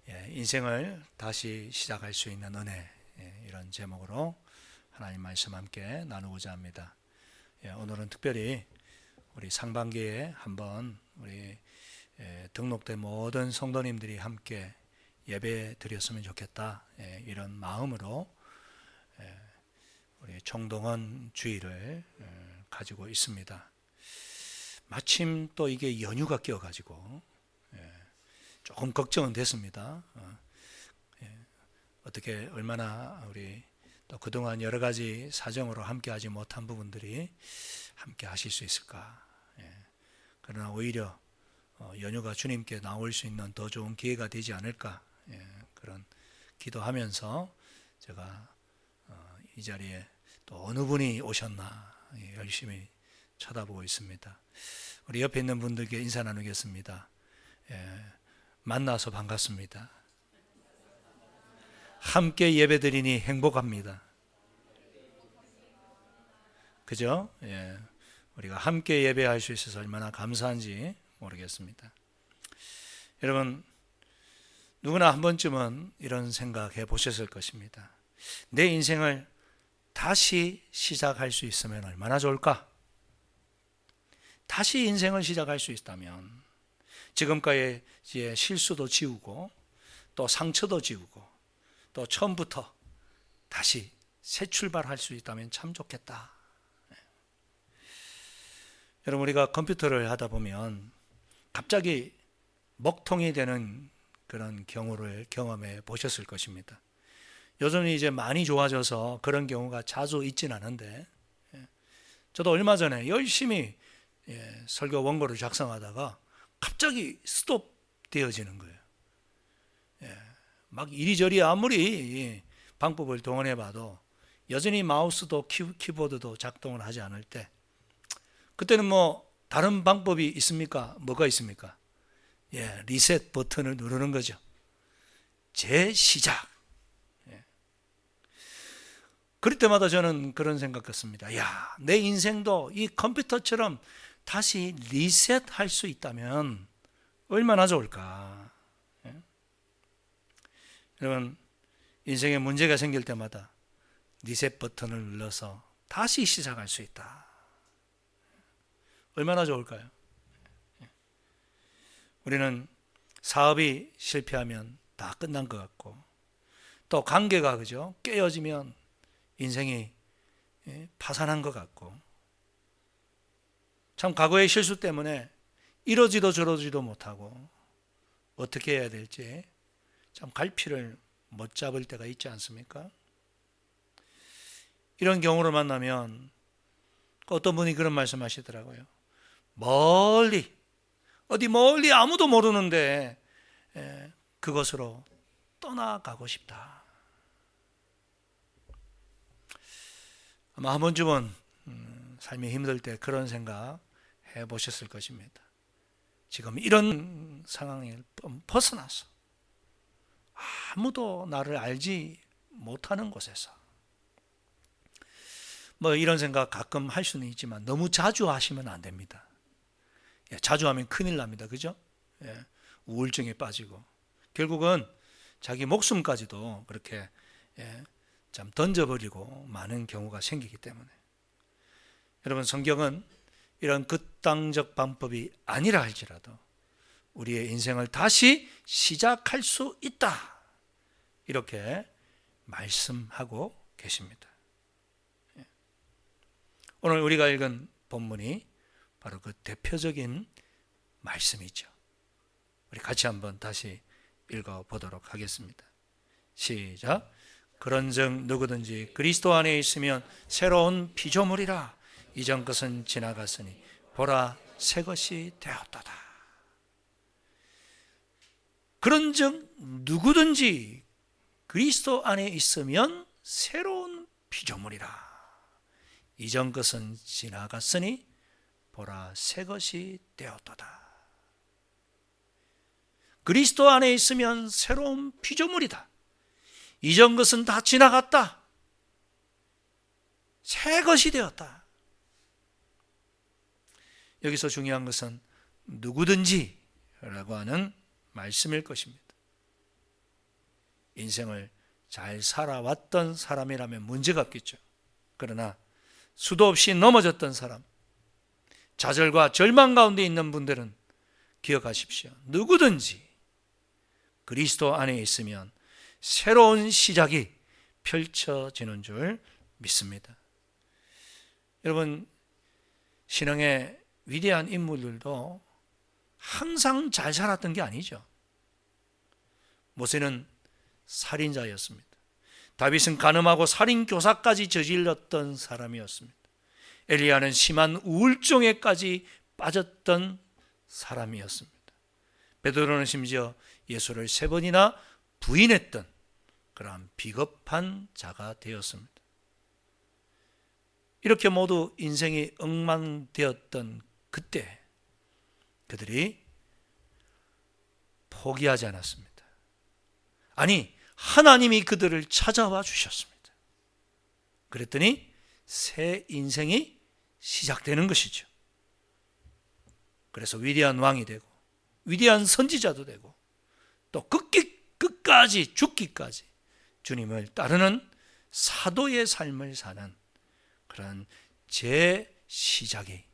인생을 다시 시작할 수 있는 은혜, 이런 제목으로 하나님 말씀 함께 나누고자 합니다. 오늘은 특별히 우리 상반기에 한번 우리 등록된 모든 성도님들이 함께 예배 드렸으면 좋겠다, 이런 마음으로 우리 총동원 주일을 가지고 있습니다. 마침 또 이게 연휴가 끼어가지고 조금 걱정은 됐습니다. 어떻게 얼마나 우리 또 그동안 여러 가지 사정으로 함께 하지 못한 부분들이 함께 하실 수 있을까. 그러나 오히려 연휴가 주님께 나올 수 있는 더 좋은 기회가 되지 않을까, 그런 기도하면서 제가 이 자리에 또 어느 분이 오셨나 열심히 쳐다보고 있습니다. 우리 옆에 있는 분들께 인사 나누겠습니다. 만나서 반갑습니다. 함께 예배드리니 행복합니다. 그죠? 우리가 함께 예배할 수 있어서 얼마나 감사한지 모르겠습니다. 여러분, 누구나 한 번쯤은 이런 생각해 보셨을 것입니다. 내 인생을 다시 시작할 수 있으면 얼마나 좋을까? 다시 인생을 시작할 수 있다면 지금까지의 실수도 지우고 또 상처도 지우고 또 처음부터 다시 새 출발할 수 있다면 참 좋겠다. 여러분, 우리가 컴퓨터를 하다 보면 갑자기 먹통이 되는 그런 경우를 경험해 보셨을 것입니다. 여전히 이제 많이 좋아져서 그런 경우가 자주 있진 않은데, 저도 얼마 전에 열심히 설교 원고를 작성하다가 갑자기 스톱 되어지는 거예요. 막 이리저리 아무리 방법을 동원해 봐도 여전히 마우스도 키보드도 작동을 하지 않을 때, 그때는 뭐 다른 방법이 있습니까? 뭐가 있습니까? 리셋 버튼을 누르는 거죠. 재시작. 그럴 때마다 저는 그런 생각했습니다. 내 인생도 이 컴퓨터처럼 다시 리셋할 수 있다면 얼마나 좋을까. 여러분, 인생에 문제가 생길 때마다 리셋 버튼을 눌러서 다시 시작할 수 있다. 얼마나 좋을까요? 우리는 사업이 실패하면 다 끝난 것 같고, 또 관계가 그죠? 깨어지면 인생이 파산한 것 같고, 참 과거의 실수 때문에 이러지도 저러지도 못하고 어떻게 해야 될지 참 갈피를 못 잡을 때가 있지 않습니까? 이런 경우를 만나면 어떤 분이 그런 말씀 하시더라고요. 어디 멀리 아무도 모르는데 그것으로 떠나가고 싶다. 아마 한 번쯤은 삶이 힘들 때 그런 생각 해보셨을 것입니다. 지금 이런 상황을 벗어나서 아무도 나를 알지 못하는 곳에서, 뭐 이런 생각 가끔 할 수는 있지만 너무 자주 하시면 안 됩니다. 자주 하면 큰일 납니다. 그죠? 우울증에 빠지고 결국은 자기 목숨까지도 그렇게 참 던져버리고 많은 경우가 생기기 때문에, 여러분, 성경은 이런 극단적 방법이 아니라 할지라도 우리의 인생을 다시 시작할 수 있다, 이렇게 말씀하고 계십니다. 오늘 우리가 읽은 본문이 바로 그 대표적인 말씀이죠. 우리 같이 한번 다시 읽어보도록 하겠습니다. 시작. 그런즉 누구든지 그리스도 안에 있으면 새로운 피조물이라. 이전 것은 지나갔으니 보라 새 것이 되었도다. 그런즉 누구든지 그리스도 안에 있으면 새로운 피조물이라. 이전 것은 지나갔으니 보라 새 것이 되었도다. 그리스도 안에 있으면 새로운 피조물이다. 이전 것은 다 지나갔다. 새 것이 되었다. 여기서 중요한 것은 누구든지 라고 하는 말씀일 것입니다. 인생을 잘 살아왔던 사람이라면 문제가 없겠죠. 그러나 수도 없이 넘어졌던 사람, 좌절과 절망 가운데 있는 분들은 기억하십시오. 누구든지 그리스도 안에 있으면 새로운 시작이 펼쳐지는 줄 믿습니다. 여러분, 신앙의 위대한 인물들도 항상 잘 살았던 게 아니죠. 모세는 살인자였습니다. 다윗은 간음하고 살인교사까지 저질렀던 사람이었습니다. 엘리야는 심한 우울증에까지 빠졌던 사람이었습니다. 베드로는 심지어 예수를 3번이나 부인했던 그러한 비겁한 자가 되었습니다. 이렇게 모두 인생이 엉망되었던 그때 그들이 포기하지 않았습니다. 아니, 하나님이 그들을 찾아와 주셨습니다. 그랬더니 새 인생이 시작되는 것이죠. 그래서 위대한 왕이 되고 위대한 선지자도 되고 또 끝까지 죽기까지 주님을 따르는 사도의 삶을 사는 그런 재시작이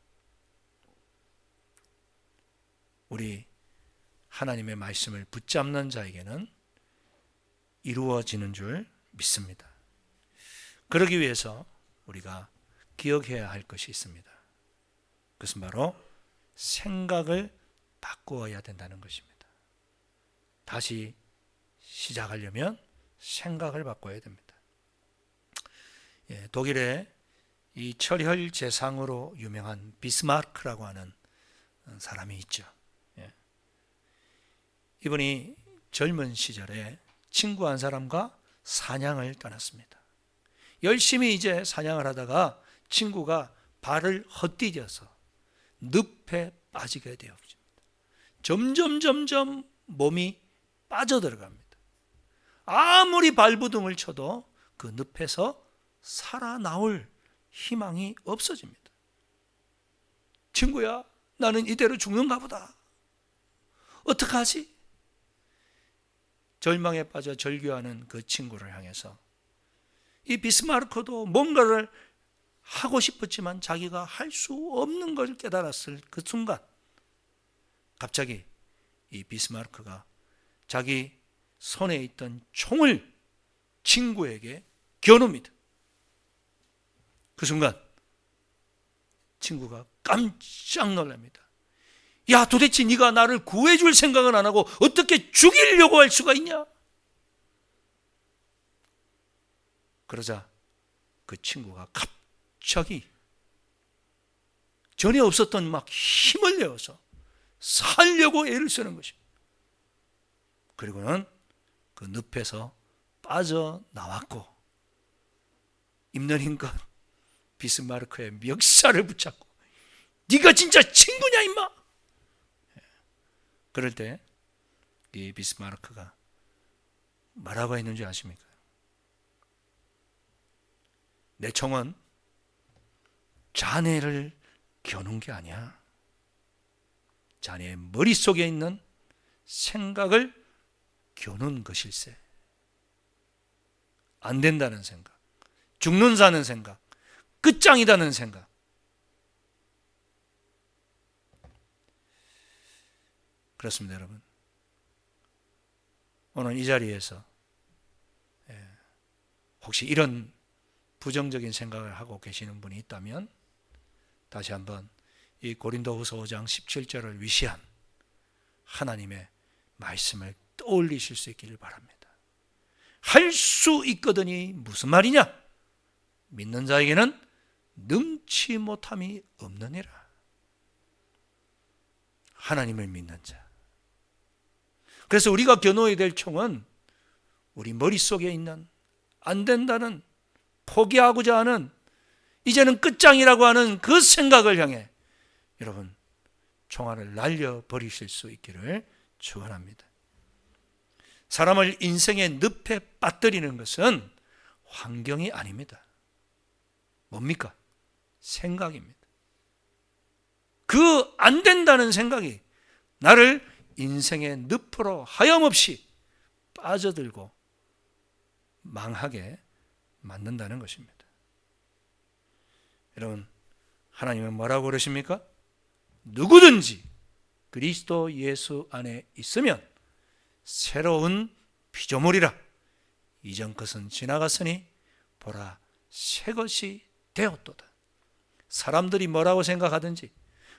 우리 하나님의 말씀을 붙잡는 자에게는 이루어지는 줄 믿습니다. 그러기 위해서 우리가 기억해야 할 것이 있습니다. 그것은 바로 생각을 바꾸어야 된다는 것입니다. 다시 시작하려면 생각을 바꿔야 됩니다. 독일의 이 철혈 재상으로 유명한 비스마르크라고 하는 사람이 있죠. 이분이 젊은 시절에 친구 한 사람과 사냥을 떠났습니다. 열심히 이제 사냥을 하다가 친구가 발을 헛디뎌서 늪에 빠지게 되었습니다. 점점 몸이 빠져들어갑니다. 아무리 발버둥을 쳐도 그 늪에서 살아나올 희망이 없어집니다. 친구야, 나는 이대로 죽는가 보다. 어떡하지? 절망에 빠져 절규하는 그 친구를 향해서 이 비스마르크도 뭔가를 하고 싶었지만 자기가 할 수 없는 걸 깨달았을 그 순간 갑자기 이 비스마르크가 자기 손에 있던 총을 친구에게 겨눕니다. 그 순간 친구가 깜짝 놀랍니다. 야, 도대체 네가 나를 구해줄 생각은 안 하고 어떻게 죽이려고 할 수가 있냐? 그러자 그 친구가 갑자기 전에 없었던 막 힘을 내어서 살려고 애를 쓰는 것입니다. 그리고는 그 늪에서 빠져나왔고 입는 힘껏 비스마르크의 멱살을 붙잡고 네가 진짜 친구냐 임마? 그럴 때 이 비스마르크가 뭐라고 했는지 아십니까? 내 총은 자네를 겨눈 게 아니야. 자네의 머릿속에 있는 생각을 겨눈 것일세. 안 된다는 생각, 죽는다는 생각, 끝장이다는 생각. 그렇습니다, 여러분. 오늘 이 자리에서 혹시 이런 부정적인 생각을 하고 계시는 분이 있다면 다시 한번 이 고린도후서 5장 17절을 위시한 하나님의 말씀을 떠올리실 수 있기를 바랍니다. 할 수 있거든이 무슨 말이냐? 믿는 자에게는 능치 못함이 없느니라. 하나님을 믿는 자. 그래서 우리가 겨누어야 될 총은 우리 머릿속에 있는 안 된다는, 포기하고자 하는, 이제는 끝장이라고 하는 그 생각을 향해 여러분 총알을 날려버리실 수 있기를 축원합니다. 사람을 인생의 늪에 빠뜨리는 것은 환경이 아닙니다. 뭡니까? 생각입니다. 그 안 된다는 생각이 나를 인생의 늪으로 하염없이 빠져들고 망하게 만든다는 것입니다. 여러분, 하나님은 뭐라고 그러십니까? 누구든지 그리스도 예수 안에 있으면 새로운 피조물이라. 이전 것은 지나갔으니 보라 새 것이 되었도다. 사람들이 뭐라고 생각하든지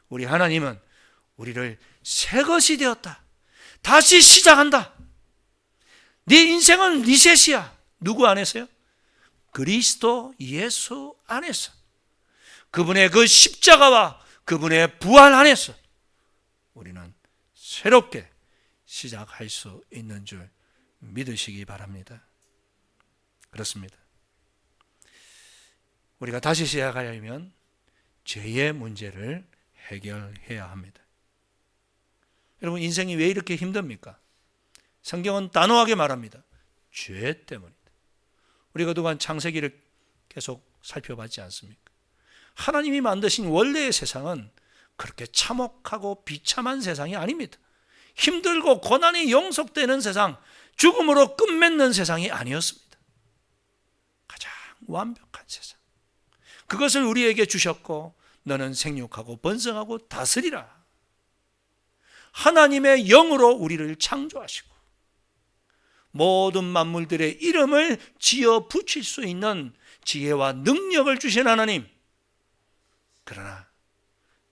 우리 하나님은 우리를 새 것이 되었다. 다시 시작한다. 네 인생은 리셋이야. 누구 안에서요? 그리스도 예수 안에서. 그분의 그 십자가와 그분의 부활 안에서 우리는 새롭게 시작할 수 있는 줄 믿으시기 바랍니다. 그렇습니다. 우리가 다시 시작하려면 죄의 문제를 해결해야 합니다. 여러분, 인생이 왜 이렇게 힘듭니까? 성경은 단호하게 말합니다. 죄 때문이다. 우리가 그동안 창세기를 계속 살펴봤지 않습니까? 하나님이 만드신 원래의 세상은 그렇게 참혹하고 비참한 세상이 아닙니다. 힘들고 고난이 영속되는 세상, 죽음으로 끝맺는 세상이 아니었습니다. 가장 완벽한 세상. 그것을 우리에게 주셨고 너는 생육하고 번성하고 다스리라. 하나님의 영으로 우리를 창조하시고 모든 만물들의 이름을 지어 붙일 수 있는 지혜와 능력을 주신 하나님. 그러나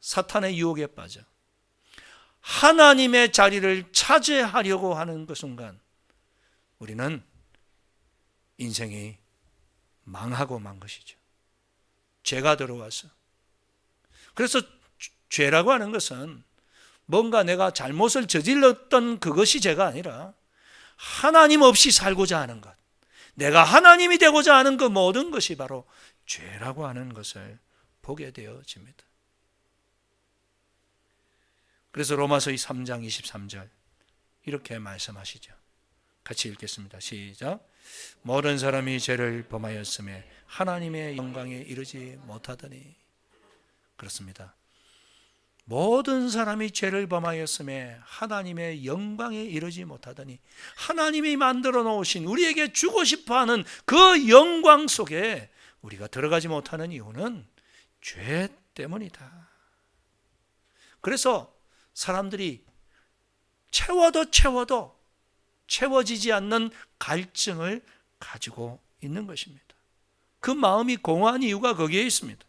사탄의 유혹에 빠져 하나님의 자리를 차지하려고 하는 그 순간 우리는 인생이 망하고 만 것이죠. 죄가 들어와서. 그래서 죄라고 하는 것은 뭔가 내가 잘못을 저질렀던 그것이 죄가 아니라 하나님 없이 살고자 하는 것, 내가 하나님이 되고자 하는 그 모든 것이 바로 죄라고 하는 것을 보게 되어집니다. 그래서 로마서 3장 23절 이렇게 말씀하시죠. 같이 읽겠습니다. 시작. 모든 사람이 죄를 범하였음에 하나님의 영광에 이르지 못하더니. 그렇습니다. 모든 사람이 죄를 범하였음에 하나님의 영광에 이르지 못하더니 하나님이 만들어 놓으신 우리에게 주고 싶어하는 그 영광 속에 우리가 들어가지 못하는 이유는 죄 때문이다. 그래서 사람들이 채워도 채워지지 않는 갈증을 가지고 있는 것입니다. 그 마음이 공허한 이유가 거기에 있습니다.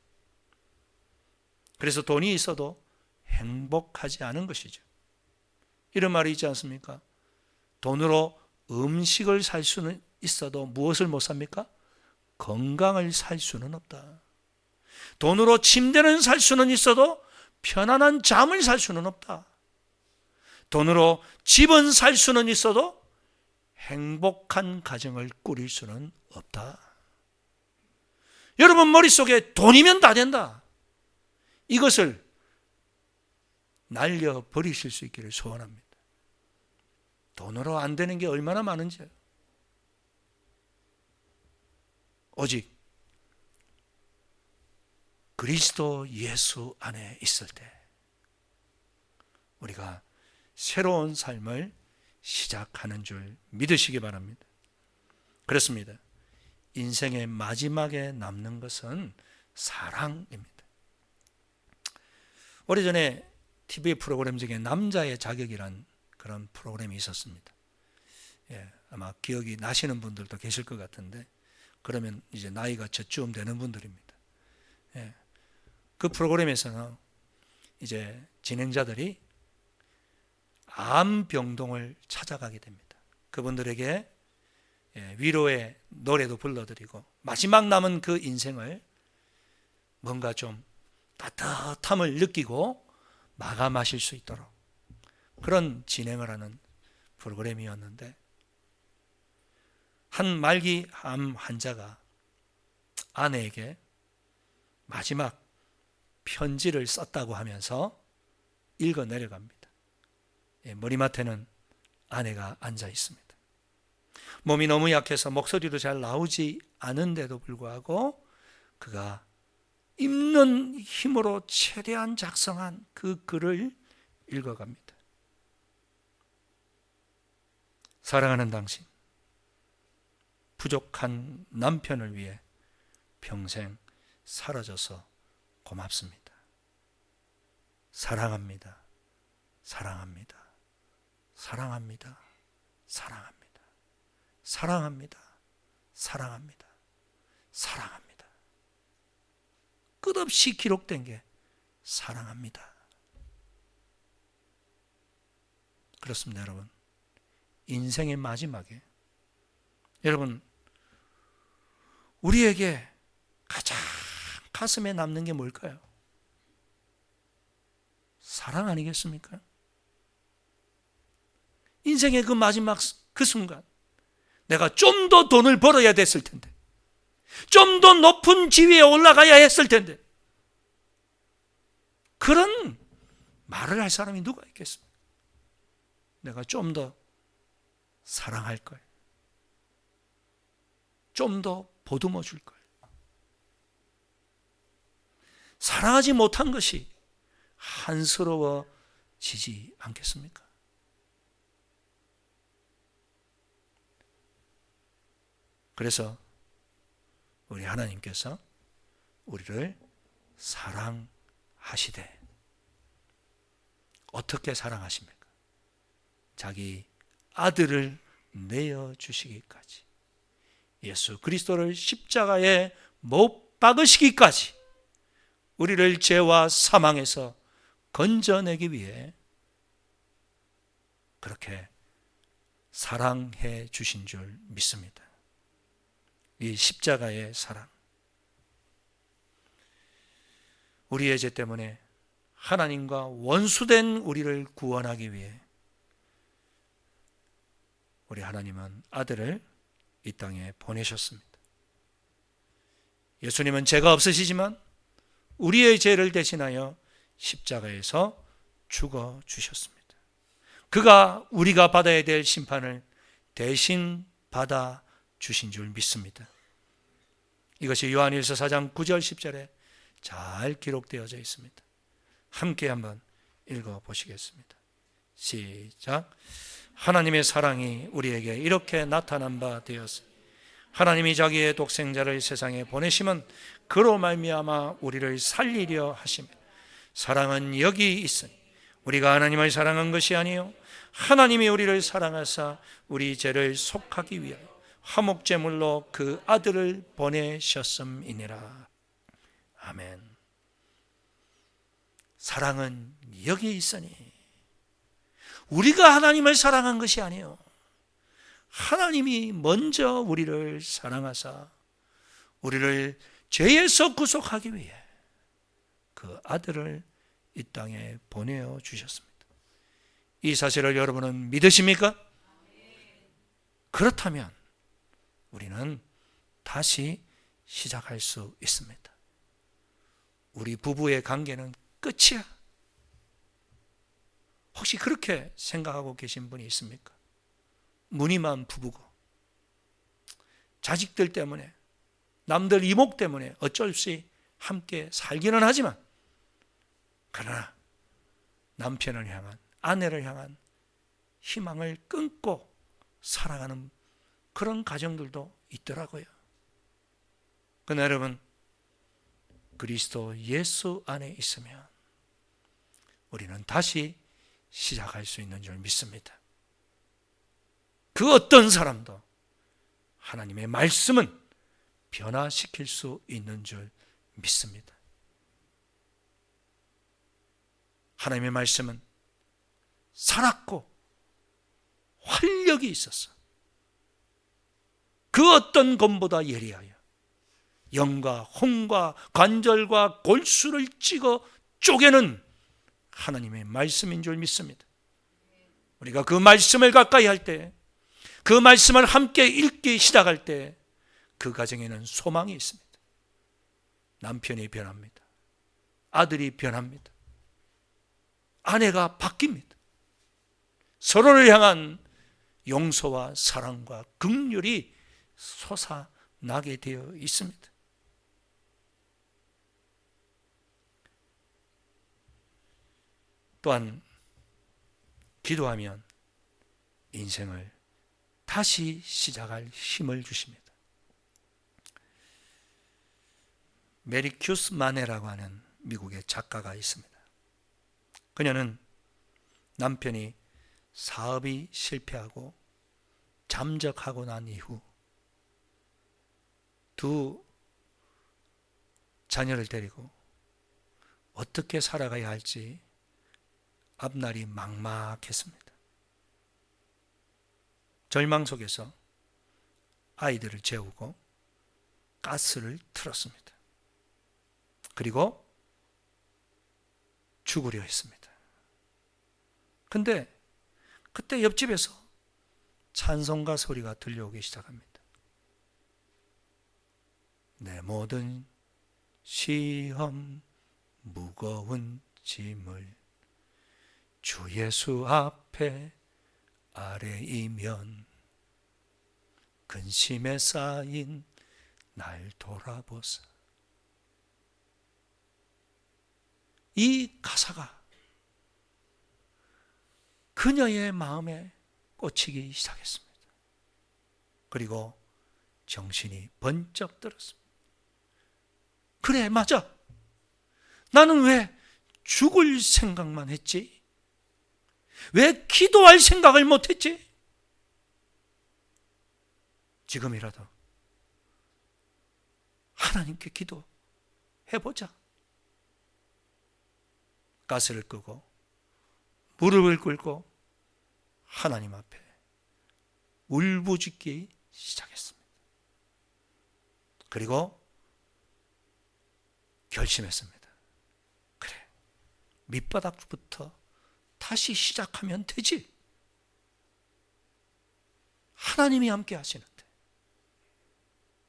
그래서 돈이 있어도 행복하지 않은 것이죠. 이런 말이 있지 않습니까? 돈으로 음식을 살 수는 있어도 무엇을 못 삽니까? 건강을 살 수는 없다. 돈으로 침대는 살 수는 있어도 편안한 잠을 살 수는 없다. 돈으로 집은 살 수는 있어도 행복한 가정을 꾸릴 수는 없다. 여러분 머릿속에 돈이면 다 된다. 이것을 날려버리실 수 있기를 소원합니다. 돈으로 안 되는 게 얼마나 많은지요. 오직 그리스도 예수 안에 있을 때 우리가 새로운 삶을 시작하는 줄 믿으시기 바랍니다. 그렇습니다. 인생의 마지막에 남는 것은 사랑입니다. 오래전에 TV 프로그램 중에 남자의 자격이란 그런 프로그램이 있었습니다. 아마 기억이 나시는 분들도 계실 것 같은데 그러면 이제 나이가 저쯤 되는 분들입니다. 그 프로그램에서는 이제 진행자들이 암병동을 찾아가게 됩니다. 그분들에게 위로의 노래도 불러드리고 마지막 남은 그 인생을 뭔가 좀 따뜻함을 느끼고 마감하실 수 있도록 그런 진행을 하는 프로그램이었는데 한 말기 암 환자가 아내에게 마지막 편지를 썼다고 하면서 읽어 내려갑니다. 머리맡에는 아내가 앉아 있습니다. 몸이 너무 약해서 목소리도 잘 나오지 않은데도 불구하고 그가 읽는 힘으로 최대한 작성한 그 글을 읽어갑니다. 사랑하는 당신, 부족한 남편을 위해 평생 사라져서 고맙습니다. 사랑합니다. 사랑합니다. 사랑합니다. 사랑합니다. 사랑합니다. 사랑합니다. 사랑합니다. 끝없이 기록된 게 사랑합니다. 그렇습니다, 여러분. 인생의 마지막에 여러분, 우리에게 가장 가슴에 남는 게 뭘까요? 사랑 아니겠습니까? 인생의 그 마지막 그 순간, 내가 좀 더 돈을 벌어야 됐을 텐데, 좀 더 높은 지위에 올라가야 했을 텐데, 그런 말을 할 사람이 누가 있겠습니까? 내가 좀 더 사랑할 걸, 좀 더 보듬어 줄 걸. 사랑하지 못한 것이 한스러워지지 않겠습니까? 그래서 우리 하나님께서 우리를 사랑하시되, 어떻게 사랑하십니까? 자기 아들을 내어주시기까지, 예수 그리스도를 십자가에 못 박으시기까지 우리를 죄와 사망에서 건져내기 위해 그렇게 사랑해 주신 줄 믿습니다. 이 십자가의 사랑, 우리의 죄 때문에 하나님과 원수된 우리를 구원하기 위해 우리 하나님은 아들을 이 땅에 보내셨습니다. 예수님은 죄가 없으시지만 우리의 죄를 대신하여 십자가에서 죽어 주셨습니다. 그가 우리가 받아야 될 심판을 대신 받아 주신 줄 믿습니다. 이것이 요한일서 4장 9절 10절에 잘 기록되어져 있습니다. 함께 한번 읽어보시겠습니다. 시작. 하나님의 사랑이 우리에게 이렇게 나타난 바 되었으니 하나님이 자기의 독생자를 세상에 보내심은 그로 말미암아 우리를 살리려 하심이라. 사랑은 여기 있으니 우리가 하나님을 사랑한 것이 아니요 하나님이 우리를 사랑하사 우리 죄를 속하기 위하여 화목제물로 그 아들을 보내셨음이니라. 아멘. 사랑은 여기 있으니 우리가 하나님을 사랑한 것이 아니요 하나님이 먼저 우리를 사랑하사 우리를 죄에서 구속하기 위해 그 아들을 이 땅에 보내어 주셨습니다. 이 사실을 여러분은 믿으십니까? 그렇다면 우리는 다시 시작할 수 있습니다. 우리 부부의 관계는 끝이야. 혹시 그렇게 생각하고 계신 분이 있습니까? 무늬만 부부고 자식들 때문에, 남들 이목 때문에 어쩔 수 없이 함께 살기는 하지만, 그러나 남편을 향한, 아내를 향한 희망을 끊고 살아가는 그런 가정들도 있더라고요. 그러나 여러분, 그리스도 예수 안에 있으면 우리는 다시 시작할 수 있는 줄 믿습니다. 그 어떤 사람도 하나님의 말씀은 변화시킬 수 있는 줄 믿습니다. 하나님의 말씀은 살았고 활력이 있었어. 그 어떤 검보다 예리하여 영과 혼과 관절과 골수를 찍어 쪼개는 하나님의 말씀인 줄 믿습니다. 우리가 그 말씀을 가까이 할 때, 그 말씀을 함께 읽기 시작할 때 그 가정에는 소망이 있습니다. 남편이 변합니다. 아들이 변합니다. 아내가 바뀝니다. 서로를 향한 용서와 사랑과 긍휼이 솟아나게 되어 있습니다. 또한 기도하면 인생을 다시 시작할 힘을 주십니다. 메리큐스 마네라고 하는 미국의 작가가 있습니다. 그녀는 남편이 사업이 실패하고 잠적하고 난 이후 두 자녀를 데리고 어떻게 살아가야 할지 앞날이 막막했습니다. 절망 속에서 아이들을 재우고 가스를 틀었습니다. 그리고 죽으려 했습니다. 근데 그때 옆집에서 찬송가 소리가 들려오기 시작합니다. 내 모든 시험 무거운 짐을 주 예수 앞에 아래이면 근심에 쌓인 날 돌아보사. 이 가사가 그녀의 마음에 꽂히기 시작했습니다. 그리고 정신이 번쩍 들었습니다. 그래, 맞아. 나는 왜 죽을 생각만 했지? 왜 기도할 생각을 못했지? 지금이라도 하나님께 기도해보자. 가스를 끄고 무릎을 꿇고 하나님 앞에 울부짖기 시작했습니다. 그리고 결심했습니다. 그래, 밑바닥부터 다시 시작하면 되지. 하나님이 함께 하시는데,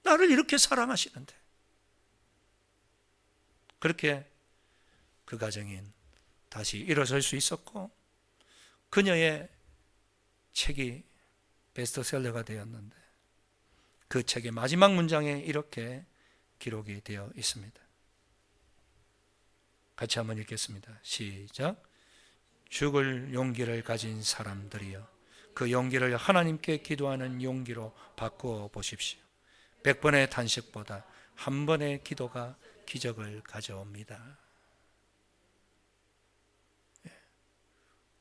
나를 이렇게 사랑하시는데. 그렇게 그 가정인 다시 일어설 수 있었고, 그녀의 책이 베스트셀러가 되었는데 그 책의 마지막 문장에 이렇게 기록이 되어 있습니다. 같이 한번 읽겠습니다. 시작. 죽을 용기를 가진 사람들이여, 그 용기를 하나님께 기도하는 용기로 바꾸어 보십시오. 100번의 탄식보다 한 번의 기도가 기적을 가져옵니다.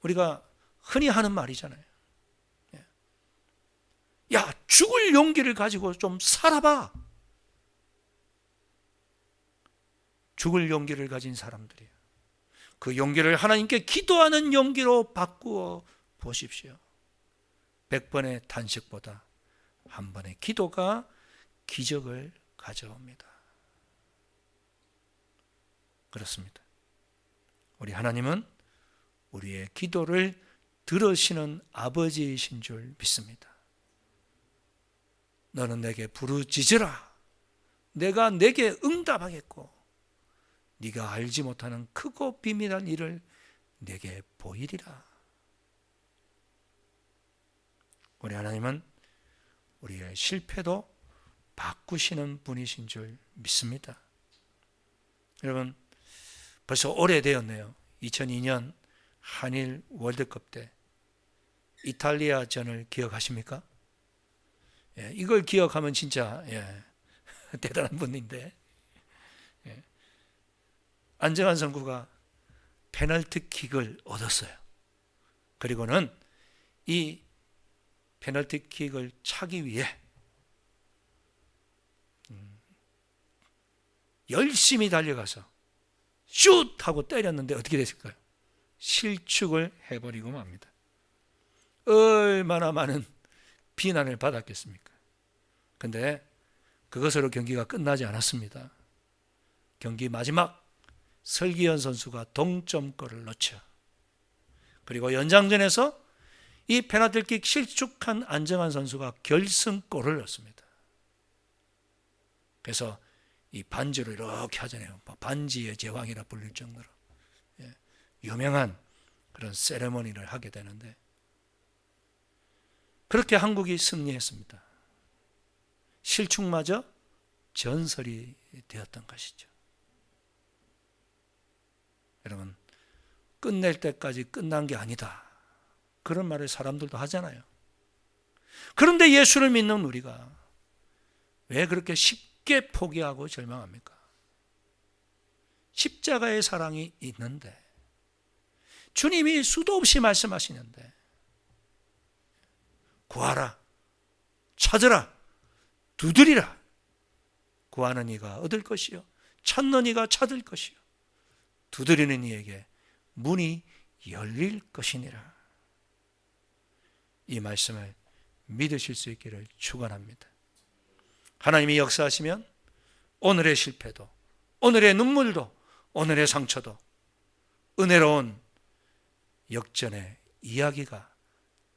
우리가 흔히 하는 말이잖아요. 야, 죽을 용기를 가지고 좀 살아봐. 죽을 용기를 가진 사람들이에요. 그 용기를 하나님께 기도하는 용기로 바꾸어 보십시오. 100번의 탄식보다 한 번의 기도가 기적을 가져옵니다. 그렇습니다. 우리 하나님은 우리의 기도를 들으시는 아버지이신 줄 믿습니다. 너는 내게 부르짖으라. 내가 내게 응답하겠고 네가 알지 못하는 크고 비밀한 일을 내게 보이리라. 우리 하나님은 우리의 실패도 바꾸시는 분이신 줄 믿습니다. 여러분, 벌써 오래되었네요. 2002년 한일 월드컵 때 이탈리아전을 기억하십니까? 예, 이걸 기억하면 진짜 대단한 분인데, 안정환 선수가 페널티킥을 얻었어요. 그리고는 이 페널티킥을 차기 위해 열심히 달려가서 슛 하고 때렸는데 어떻게 됐을까요? 실축을 해버리고 맙니다. 얼마나 많은 비난을 받았겠습니까? 근데 그것으로 경기가 끝나지 않았습니다. 경기 마지막 설기현 선수가 동점골을 넣죠. 그리고 연장전에서 이 페널티킥 실축한 안정환 선수가 결승골을 넣습니다. 그래서 이 반지로 이렇게 하잖아요. 반지의 제왕이라 불릴 정도로 유명한 그런 세레머니를 하게 되는데, 그렇게 한국이 승리했습니다. 실축마저 전설이 되었던 것이죠. 여러분, 끝낼 때까지 끝난 게 아니다, 그런 말을 사람들도 하잖아요. 그런데 예수를 믿는 우리가 왜 그렇게 쉽게 포기하고 절망합니까? 십자가의 사랑이 있는데, 주님이 수도 없이 말씀하시는데, 구하라, 찾으라, 두드리라. 구하는 이가 얻을 것이요, 찾는 이가 찾을 것이요, 두드리는 이에게 문이 열릴 것이니라. 이 말씀을 믿으실 수 있기를 축원합니다. 하나님이 역사하시면 오늘의 실패도, 오늘의 눈물도, 오늘의 상처도 은혜로운 역전의 이야기가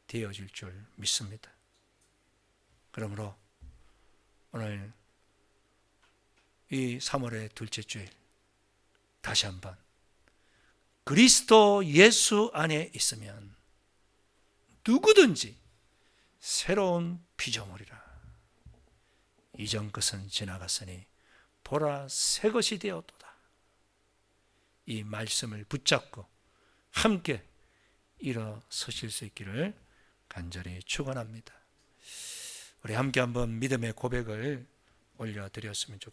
되어질 줄 믿습니다. 그러므로 오늘 이 3월의 둘째 주일, 다시 한번 그리스도 예수 안에 있으면 누구든지 새로운 피조물이라. 이전 것은 지나갔으니 보라 새 것이 되었도다. 이 말씀을 붙잡고 함께 일어서실 수 있기를 간절히 축원합니다. 우리 함께 한번 믿음의 고백을 올려드렸으면 좋겠습니다.